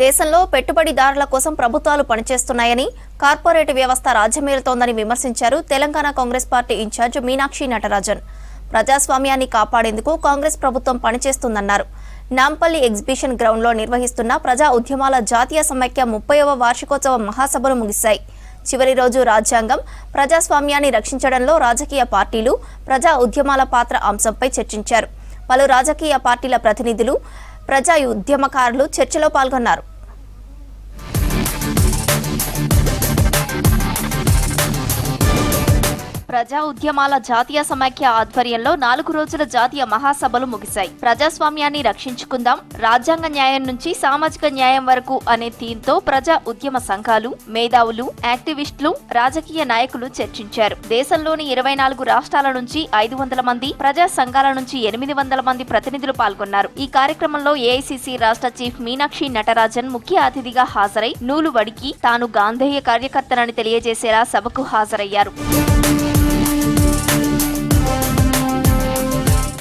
దేశంలో పెట్టుబడిదారుల కోసం ప్రభుత్వాలు పనిచేస్తున్నాయని, కార్పొరేట్ వ్యవస్థ రాజ్యమేలుతోందని విమర్శించారు తెలంగాణ కాంగ్రెస్ పార్టీ ఇన్ఛార్జ్ మీనాక్షి నటరాజన్. ప్రజాస్వామ్యాన్ని కాపాడేందుకు కాంగ్రెస్ ప్రభుత్వం పనిచేస్తుందన్నారు. నాంపల్లి ఎగ్జిబిషన్ గ్రౌండ్లో నిర్వహిస్తున్న ప్రజా ఉద్యమాల జాతీయ సమైక్య 30వ వార్షికోత్సవ మహాసభలు ముగిశాయి. చివరి రోజు రాజ్యాంగం, ప్రజాస్వామ్యాన్ని రక్షించడంలో రాజకీయ పార్టీలు, ప్రజా ఉద్యమాల పాత్ర అంశంపై చర్చించారు. పలు రాజకీయ పార్టీల ప్రతినిధులు, ప్రజా ఉద్యమకారులు చర్చలో పాల్గొన్నారు. ప్రజా ఉద్యమాల జాతీయ సమైక్య ఆధ్వర్యంలో 4 రోజుల జాతీయ మహాసభలు ముగిశాయి. ప్రజాస్వామ్యాన్ని రక్షించుకుందాం, రాజ్యాంగ న్యాయం నుంచి సామాజిక న్యాయం వరకు అనే థీమ్తో ప్రజా ఉద్యమ సంఘాలు, మేధావులు, యాక్టివిస్టులు, రాజకీయ నాయకులు చర్చించారు. దేశంలోని 24 రాష్ట్రాల నుంచి 500 మంది, ప్రజా సంఘాల నుంచి 800 మంది ప్రతినిధులు పాల్గొన్నారు. ఈ కార్యక్రమంలో ఏఐసిసి రాష్ట్ర చీఫ్ మీనాక్షి నటరాజన్ ముఖ్య అతిథిగా హాజరై నూలు వడికి తాను గాంధేయ కార్యకర్తనని తెలియజేసేలా సభకు హాజరయ్యారు.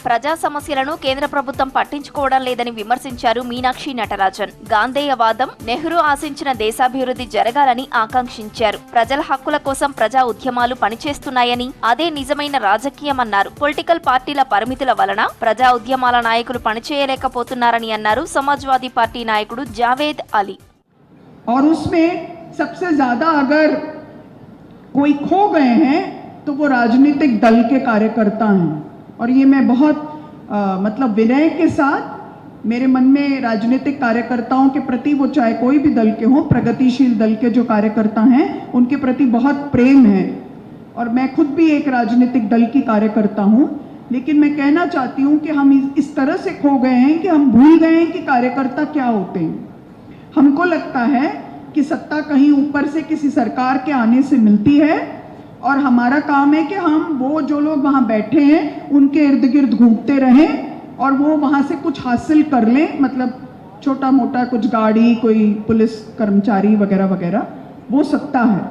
ప్రజా సమస్యలను కేంద్ర ప్రభుత్వం పట్టించుకోవడం లేదని విమర్శించారు మీనాక్షి నటరాజన్. గాంధేయవాదం, నెహ్రూ ఆశించిన దేశాభివృద్ధి జరగాలని ఆకాంక్షించారు. ప్రజల హక్కుల కోసం ప్రజా ఉద్యమాలు పనిచేస్తున్నాయని, అదే నిజమైన రాజకీయమన్నారు. పొలిటికల్ పార్టీల పరిమితుల వలన ప్రజా ఉద్యమాల నాయకులు పనిచేయలేకపోతున్నారని అన్నారు సమాజ్వాదీ పార్టీ నాయకుడు జావేద్ అలీ. और उसमें सबसे ज्यादा अगर कोई खो गए हैं तो वो राजनीतिक दल के कार्यकर्ता हैं, और ये मैं बहुत मतलब विनय के साथ, मेरे मन में राजनीतिक कार्यकर्ताओं के प्रति, वो चाहे कोई भी दल के हों, प्रगतिशील दल के जो कार्यकर्ता हैं उनके प्रति बहुत प्रेम है, और मैं खुद भी एक राजनीतिक दल की कार्यकर्ता हूँ. लेकिन मैं कहना चाहती हूँ कि हम इस तरह से खो गए हैं कि हम भूल गए हैं कि कार्यकर्ता क्या होते हैं. हमको लगता है कि सत्ता कहीं ऊपर से किसी सरकार के आने से मिलती है, और हमारा काम है कि हम वो जो लोग वहाँ बैठे हैं उनके इर्द गिर्द घूमते रहें और वो वहाँ से कुछ हासिल कर लें, मतलब छोटा मोटा कुछ गाड़ी, कोई पुलिस कर्मचारी वगैरह वगैरह, वो सत्ता है.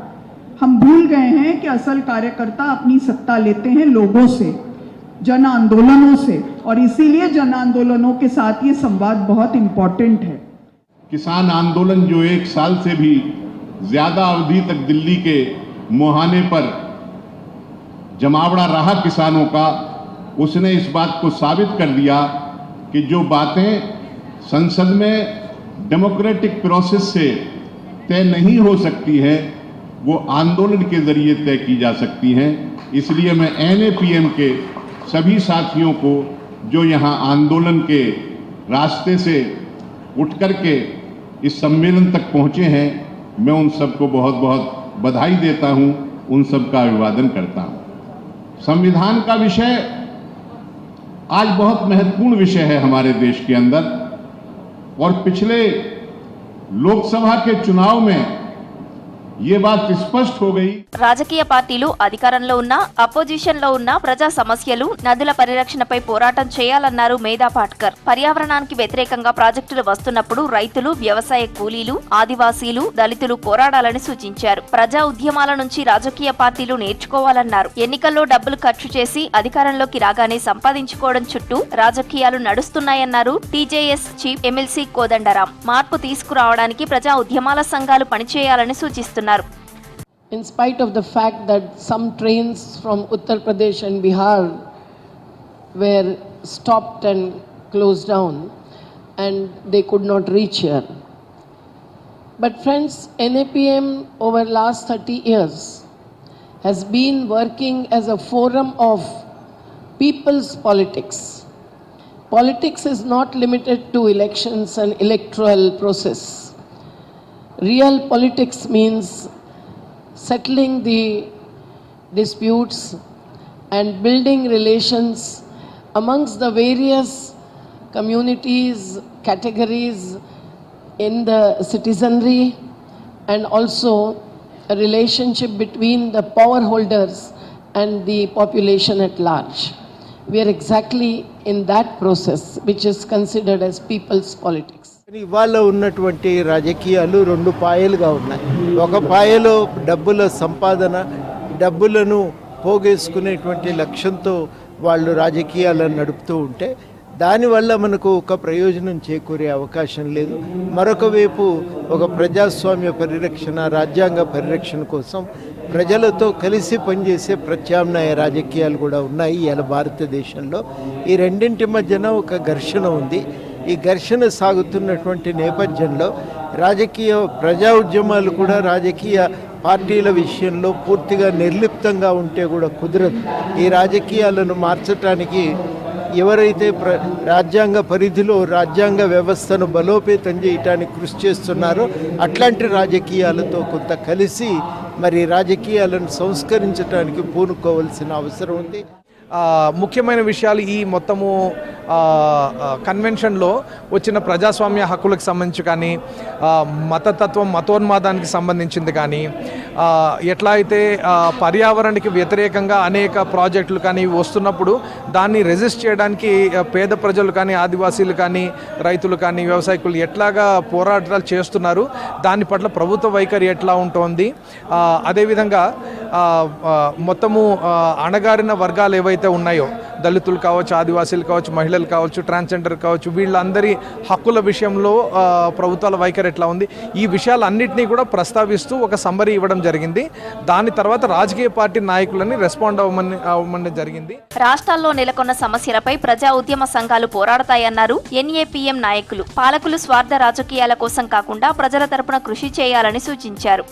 हम भूल गए हैं कि असल कार्यकर्ता अपनी सत्ता लेते हैं लोगों से, जन आंदोलनों से, और इसीलिए जन आंदोलनों के साथ ये संवाद बहुत इम्पोर्टेंट है. किसान आंदोलन जो 1 साल से भी ज्यादा अवधि तक दिल्ली के मुहाने पर जमावड़ा रहा किसानों का, उसने इस बात को साबित कर दिया कि जो बातें संसद में डेमोक्रेटिक प्रोसेस से तय नहीं हो सकती है वो आंदोलन के जरिए तय की जा सकती हैं. इसलिए मैं NAPM के सभी साथियों को जो यहाँ आंदोलन के रास्ते से उठ करके इस सम्मेलन तक पहुँचे हैं, मैं उन सबको बहुत बहुत बधाई देता हूं, उन सब का अभिवादन करता हूं. संविधान का विषय आज बहुत महत्वपूर्ण विषय है हमारे देश के अंदर, और पिछले लोकसभा के चुनाव में ये बात स्पष्ट हो गई. రాజకీయ పార్టీలు అధికారంలో ఉన్న, అపోజిషన్ లో ఉన్న ప్రజా సమస్యలు, నదుల పరిరక్షణపై పోరాటం చేయాలన్నారు మేధా పాట్కర్. పర్యావరణానికి వ్యతిరేకంగా ప్రాజెక్టులు వస్తున్నప్పుడు రైతులు, వ్యవసాయ కూలీలు, ఆదివాసీలు, దళితులు పోరాడాలని సూచించారు. ప్రజా ఉద్యమాల నుంచి రాజకీయ పార్టీలు నేర్చుకోవాలన్నారు. ఎన్నికల్లో డబ్బులు ఖర్చు చేసి అధికారంలోకి రాగానే సంపాదించుకోవడం చుట్టూ రాజకీయాలు నడుస్తున్నాయన్నారు టీజేఎస్ చీఫ్ ఎమ్మెల్సీ కోదండరాం. మార్పు తీసుకురావడానికి ప్రజా ఉద్యమాల సంఘాలు పనిచేయాలని సూచిస్తున్నారు. In spite of the fact that some trains from Uttar Pradesh and Bihar were stopped and closed down and they could not reach here. But friends, NAPM over last 30 years has been working as a forum of people's politics. Politics is not limited to elections and electoral process. Real politics means settling the disputes and building relations amongst the various communities, categories in the citizenry, and also a relationship between the power holders and the population at large. We are exactly in that process, which is considered as people's politics. ఇవాళ ఉన్నటువంటి రాజకీయాలు 2 పాయలుగా ఉన్నాయి. ఒక పాయలో డబ్బుల సంపాదన, డబ్బులను పోగేసుకునేటువంటి లక్ష్యంతో వాళ్ళు రాజకీయాలను నడుపుతూ ఉంటే, దానివల్ల మనకు ఒక ప్రయోజనం చేకూరే అవకాశం లేదు. మరొక వైపు ఒక ప్రజాస్వామ్య పరిరక్షణ, రాజ్యాంగ పరిరక్షణ కోసం ప్రజలతో కలిసి పనిచేసే ప్రత్యామ్నాయ రాజకీయాలు కూడా ఉన్నాయి ఇవాళ భారతదేశంలో. ఈ రెండింటి మధ్యన ఒక ఘర్షణ ఉంది. ఈ ఘర్షణ సాగుతున్నటువంటి నేపథ్యంలో రాజకీయ ప్రజా ఉద్యమాలు కూడా రాజకీయ పార్టీల విషయంలో పూర్తిగా నిర్లిప్తంగా ఉంటే కూడా కుదరదు. ఈ రాజకీయాలను మార్చడానికి ఎవరైతే రాజ్యాంగ పరిధిలో రాజ్యాంగ వ్యవస్థను బలోపేతం చేయడానికి కృషి చేస్తున్నారో అట్లాంటి రాజకీయాలతో కొంత కలిసి మరి రాజకీయాలను సంస్కరించడానికి పూనుకోవాల్సిన అవసరం ఉంది. ముఖ్యమైన విషయాలు ఈ మొత్తము కన్వెన్షన్లో వచ్చిన ప్రజాస్వామ్య హక్కులకు సంబంధించి కానీ, మతతత్వం మతోన్మాదానికి సంబంధించింది కానీ, ఎట్లా అయితే పర్యావరణానికి వ్యతిరేకంగా అనేక ప్రాజెక్టులు కానీ వస్తున్నప్పుడు దాన్ని రెసిస్ట్ చేయడానికి పేద ప్రజలు కానీ, ఆదివాసీలు కానీ, రైతులు కానీ, వ్యవసాయకులు ఎట్లాగా పోరాటాలు చేస్తున్నారు, దాని పట్ల ప్రభుత్వ వైఖరి ఎట్లా ఉంటుంది, అదేవిధంగా మొత్తము అణగారిన వర్గాలు ఏవైతే ఉన్నాయో, దళితులు కావచ్చు, ఆదివాసీలు కావచ్చు, మహిళలు కావచ్చు, ట్రాన్స్జెండర్ కావచ్చు, వీళ్ళందరి హక్కుల విషయంలో ప్రభుత్వాల వైఖరి ఎట్లా ఉంది, ఈ విషయాలన్నింటినీ కూడా ప్రస్తావిస్తూ ఒక సమ్మరీ ఇవ్వడం జరిగింది. దాని తర్వాత రాజకీయ పార్టీ నాయకులని రెస్పాండ్ అవ్వమని జరిగింది. రాష్ట్రాల్లో నెలకొన్న సమస్యలపై ప్రజా ఉద్యమ సంఘాలు పోరాడతాయన్నారు ఎన్ఏపీఎం నాయకులు. పాలకులు స్వార్థ రాజకీయాల కోసం కాకుండా ప్రజల తరపున కృషి చేయాలని సూచించారు.